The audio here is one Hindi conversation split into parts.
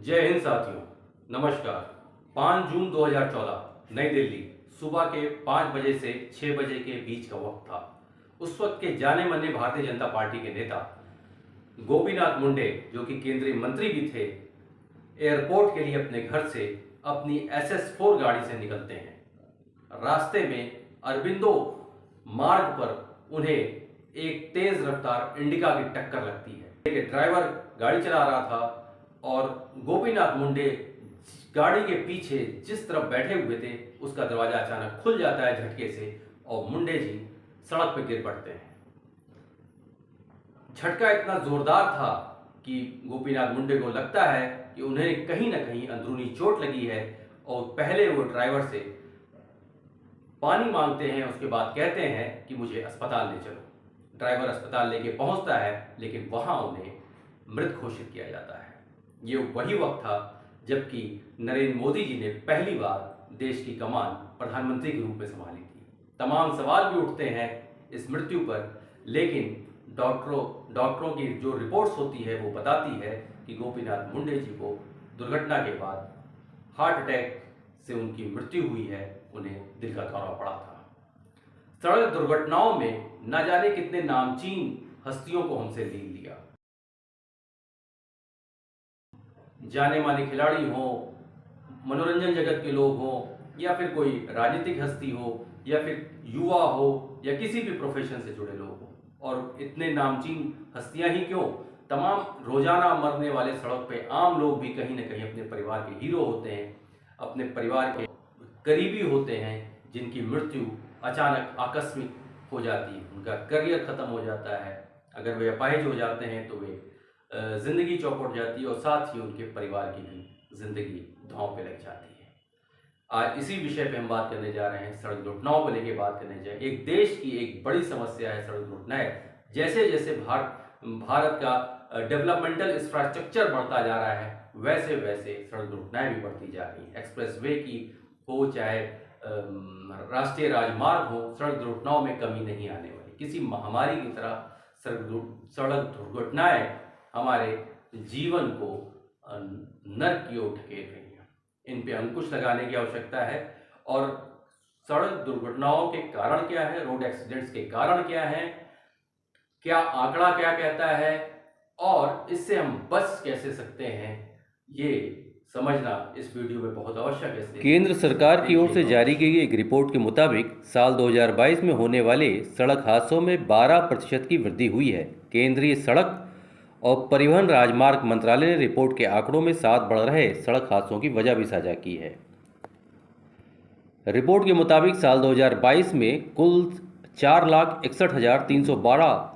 जय हिंद साथियों, नमस्कार। 5 जून 2014 नई दिल्ली, सुबह के 5 बजे से 6 बजे के बीच का वक्त था। उस वक्त के जाने माने भारतीय जनता पार्टी के नेता गोपीनाथ मुंडे, जो कि केंद्रीय मंत्री भी थे, एयरपोर्ट के लिए अपने घर से अपनी SS4 गाड़ी से निकलते हैं। रास्ते में अरबिंदो मार्ग पर उन्हें एक तेज रफ्तार इंडिका की टक्कर लगती है। ड्राइवर गाड़ी चला रहा था और गोपीनाथ मुंडे गाड़ी के पीछे जिस तरफ बैठे हुए थे उसका दरवाजा अचानक खुल जाता है झटके से और मुंडे जी सड़क पर गिर पड़ते हैं। झटका इतना जोरदार था कि गोपीनाथ मुंडे को लगता है कि उन्हें कहीं ना कहीं अंदरूनी चोट लगी है और पहले वो ड्राइवर से पानी मांगते हैं, उसके बाद कहते हैं कि मुझे अस्पताल ले चलो। ड्राइवर अस्पताल लेके पहुंचता है, लेकिन वहां उन्हें मृत घोषित किया जाता है। ये वही वक्त था जबकि नरेंद्र मोदी जी ने पहली बार देश की कमान प्रधानमंत्री के रूप में संभाली थी। तमाम सवाल भी उठते हैं इस मृत्यु पर, लेकिन डॉक्टरों की जो रिपोर्ट्स होती है वो बताती है कि गोपीनाथ मुंडे जी को दुर्घटना के बाद हार्ट अटैक से उनकी मृत्यु हुई है, उन्हें दिल का दौरा पड़ा था। सड़क दुर्घटनाओं में न जाने कितने नामचीन हस्तियों को हमसे लीन लिया। जाने माने खिलाड़ी हो, मनोरंजन जगत के लोग हो, या फिर कोई राजनीतिक हस्ती हो, या फिर युवा हो, या किसी भी प्रोफेशन से जुड़े लोग हो। और इतने नामचीन हस्तियां ही क्यों, तमाम रोजाना मरने वाले सड़क पे आम लोग भी कहीं ना कहीं अपने परिवार के हीरो होते हैं, अपने परिवार के करीबी होते हैं, जिनकी मृत्यु अचानक आकस्मिक हो जाती है। उनका करियर खत्म हो जाता है, अगर वे अपाहिज हो जाते हैं तो वे जिंदगी चौपट जाती है और साथ ही उनके परिवार की भी जिंदगी दांव पे लग जाती है। आज इसी विषय पे हम बात करने जा रहे हैं, सड़क दुर्घटनाओं को लेकर बात करने जाए। एक देश की एक बड़ी समस्या है सड़क दुर्घटनाएं। जैसे जैसे भारत का डेवलपमेंटल इंफ्रास्ट्रक्चर बढ़ता जा रहा है, वैसे वैसे सड़क दुर्घटनाएं भी बढ़ती जा रही हैं। एक्सप्रेसवे की हो चाहे राष्ट्रीय राजमार्ग हो, सड़क दुर्घटनाओं में कमी नहीं आने वाली। किसी महामारी की तरह सड़क दुर्घटनाएं हमारे जीवन को नर्क की ओर ढकेल रही हैं। इन पे अंकुश लगाने की आवश्यकता है। और सड़क दुर्घटनाओं के कारण क्या है, रोड एक्सीडेंट्स के कारण क्या है, क्या आंकड़ा क्या कहता है और इससे हम बच कैसे सकते हैं, ये समझना इस वीडियो में बहुत आवश्यक है। केंद्र सरकार की ओर से जारी की गई एक रिपोर्ट के मुताबिक साल 2022 में होने वाले सड़क हादसों में 12% की वृद्धि हुई है। केंद्रीय सड़क और परिवहन राजमार्ग मंत्रालय ने रिपोर्ट के आंकड़ों में साथ बढ़ रहे सड़क हादसों की वजह भी साझा की है। रिपोर्ट के मुताबिक साल 2022 में कुल 4,61,312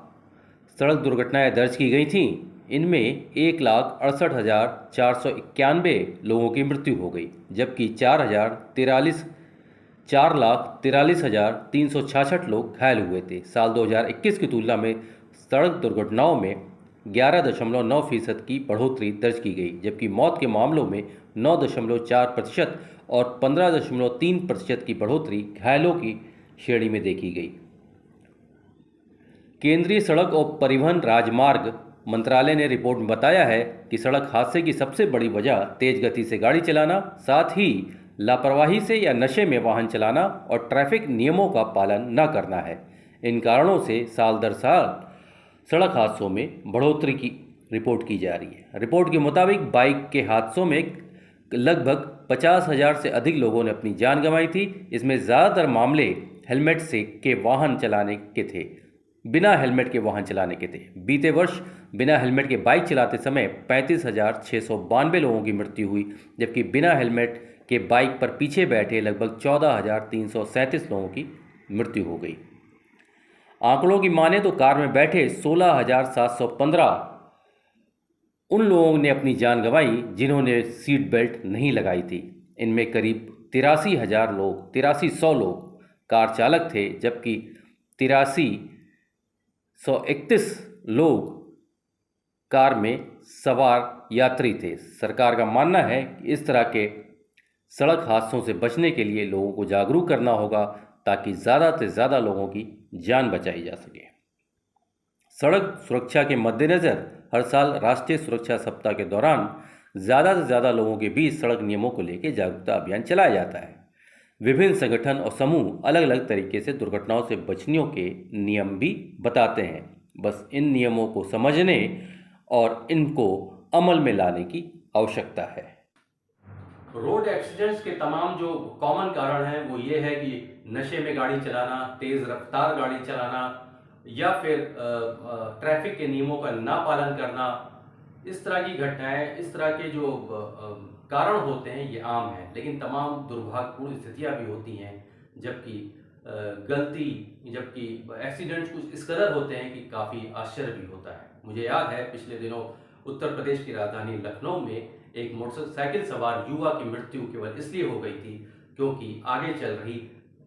सड़क दुर्घटनाएं दर्ज की गई थीं। इनमें 1,68,491 लोगों की मृत्यु हो गई, जबकि 4,43,366 लोग घायल हुए थे। साल 2021 की तुलना में सड़क दुर्घटनाओं में 11.9% की बढ़ोतरी दर्ज की गई, जबकि मौत के मामलों में 9.4% और 15.3% की बढ़ोतरी घायलों की श्रेणी में देखी गई। केंद्रीय सड़क और परिवहन राजमार्ग मंत्रालय ने रिपोर्ट में बताया है कि सड़क हादसे की सबसे बड़ी वजह तेज गति से गाड़ी चलाना, साथ ही लापरवाही से या नशे में वाहन चलाना और ट्रैफिक नियमों का पालन न करना है। इन कारणों से साल दर साल सड़क हादसों में बढ़ोतरी की रिपोर्ट की जा रही है। रिपोर्ट के मुताबिक बाइक के हादसों में लगभग 50,000 से अधिक लोगों ने अपनी जान गंवाई थी। इसमें ज़्यादातर मामले हेलमेट से के वाहन चलाने के थे, बिना हेलमेट के वाहन चलाने के थे। बीते वर्ष बिना हेलमेट के बाइक चलाते समय 35,692 लोगों की मृत्यु हुई, जबकि बिना हेलमेट के बाइक पर पीछे बैठे लगभग 14,337 लोगों की मृत्यु हो गई। आंकड़ों की माने तो कार में बैठे 16,715 उन लोगों ने अपनी जान गंवाई जिन्होंने सीट बेल्ट नहीं लगाई थी। इनमें करीब 83,100 लोग कार चालक थे, जबकि 83,131 लोग कार में सवार यात्री थे। सरकार का मानना है कि इस तरह के सड़क हादसों से बचने के लिए लोगों को जागरूक करना होगा, ताकि ज़्यादा से ज़्यादा लोगों की जान बचाई जा सके। सड़क सुरक्षा के मद्देनज़र हर साल राष्ट्रीय सुरक्षा सप्ताह के दौरान ज़्यादा से ज़्यादा लोगों के बीच सड़क नियमों को लेकर जागरूकता अभियान चलाया जाता है। विभिन्न संगठन और समूह अलग अलग तरीके से दुर्घटनाओं से बचने के नियम भी बताते हैं। बस इन नियमों को समझने और इनको अमल में लाने की आवश्यकता है। रोड एक्सीडेंट्स के तमाम जो कॉमन कारण हैं वो ये है कि नशे में गाड़ी चलाना, तेज़ रफ्तार गाड़ी चलाना या फिर ट्रैफिक के नियमों का ना पालन करना। इस तरह की घटनाएं, इस तरह के जो कारण होते हैं ये आम हैं, लेकिन तमाम दुर्भाग्यपूर्ण स्थितियां भी होती हैं जबकि एक्सीडेंट्स कुछ इस कदर होते हैं कि काफ़ी आश्चर्य भी होता है। मुझे याद है पिछले दिनों उत्तर प्रदेश की राजधानी लखनऊ में एक मोटरसाइकिल सवार युवा की मृत्यु केवल इसलिए हो गई थी क्योंकि आगे चल रही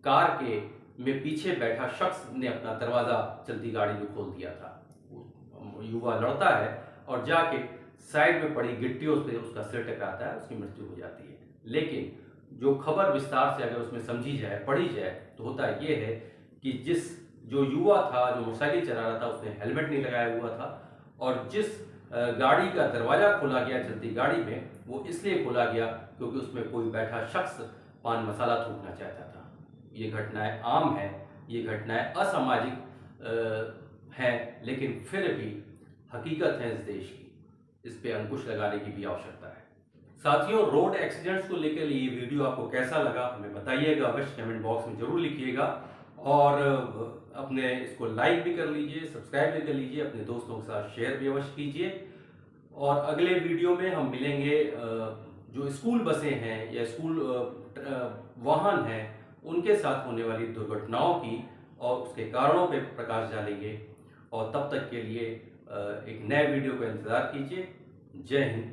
कार के में पीछे बैठा शख्स ने अपना दरवाज़ा चलती गाड़ी में खोल दिया था। युवा लड़ता है और जाके साइड में पड़ी गिट्टियों से उसका सिर टकराता है, उसकी मृत्यु हो जाती है। लेकिन जो खबर विस्तार से अगर उसमें समझी जाए, पढ़ी जाए, तो होता ये है कि जो युवा था, जो मोटरसाइकिल चला रहा था, उसने हेलमेट नहीं लगाया हुआ था और जिस गाड़ी का दरवाज़ा खोला गया चलती गाड़ी में, वो इसलिए खोला गया क्योंकि उसमें कोई बैठा शख्स पान मसाला थूकना चाहता था। ये घटनाएं आम हैं, ये घटनाएं असामाजिक हैं, लेकिन फिर भी हकीकत है इस देश की। इस पे अंकुश लगाने की भी आवश्यकता है। साथियों, रोड एक्सीडेंट्स को लेकर ये वीडियो आपको कैसा लगा हमें बताइएगा, अवश्य कमेंट बॉक्स में ज़रूर लिखिएगा और अपने इसको लाइक भी कर लीजिए, सब्सक्राइब भी कर लीजिए, अपने दोस्तों के साथ शेयर भी अवश्य कीजिए। और अगले वीडियो में हम मिलेंगे जो स्कूल बसें हैं या स्कूल वाहन हैं उनके साथ होने वाली दुर्घटनाओं की और उसके कारणों पर प्रकाश डालेंगे। और तब तक के लिए एक नए वीडियो का इंतज़ार कीजिए। जय हिंद,